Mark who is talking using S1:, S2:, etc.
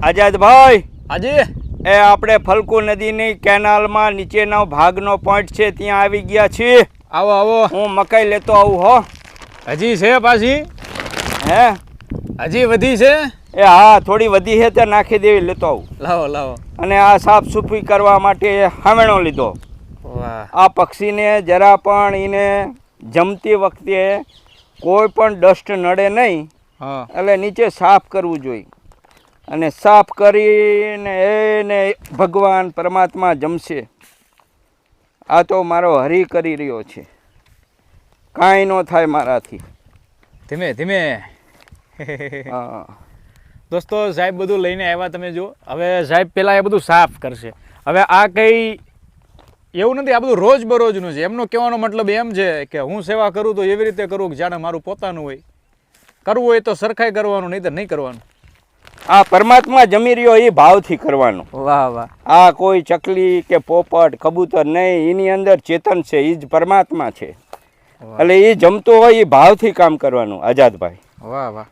S1: આઝાદભાઈ,
S2: હાજી.
S1: એ આપણે ફલકુ નદીની કેનાલમાં નીચેનો ભાગનો પોઈન્ટ છે, ત્યાં આવી ગયા છીએ.
S2: આવો આવો.
S1: હું મકાઈ લેતો આવું હો.
S2: હજી છે પાછી?
S1: હે,
S2: હજી વધી છે?
S1: એ હા, થોડી વધી છે તે નાખી દેવી, લેતો આવું.
S2: લાવો લાવો.
S1: અને આ સાફ સફાઈ કરવા માટે હાવેણો લીધો.
S2: વાહ.
S1: આ પક્ષીને જરા પણ એને જમતી વખતે કોઈ પણ ડસ્ટ નડે નહીં,
S2: હા.
S1: એટલે નીચે સાફ કરવું જોઈએ. અને સાફ કરીને એને ભગવાન પરમાત્મા જમશે. આ તો મારો હરી કરી રહ્યો છે, કાંઈ ન થાય મારાથી.
S2: ધીમે ધીમે.
S1: હા
S2: દોસ્તો, સાહેબ બધું લઈને આવ્યા, તમે જો. હવે સાહેબ પેલા એ બધું સાફ કરશે. હવે આ કંઈ એવું નથી, આ બધું રોજબરોજનું છે. એમનો કહેવાનો મતલબ એમ છે કે હું સેવા કરું તો એવી રીતે કરું કે જાણે મારું પોતાનું હોય. કરવું હોય તો સરખાઈ કરવાનું, નહીં તો નહીં કરવાનું.
S1: આ પરમાત્મા જમી રહ્યો એ ભાવથી કરવાનું.
S2: વાહ વાહ.
S1: આ કોઈ ચકલી કે પોપટ કબૂતર નહીં, એની અંદર ચેતન છે, એ જ પરમાત્મા છે. એટલે એ જમતો હોય એ ભાવથી કામ કરવાનું. આઝાદભાઈ,
S2: વાહ વાહ.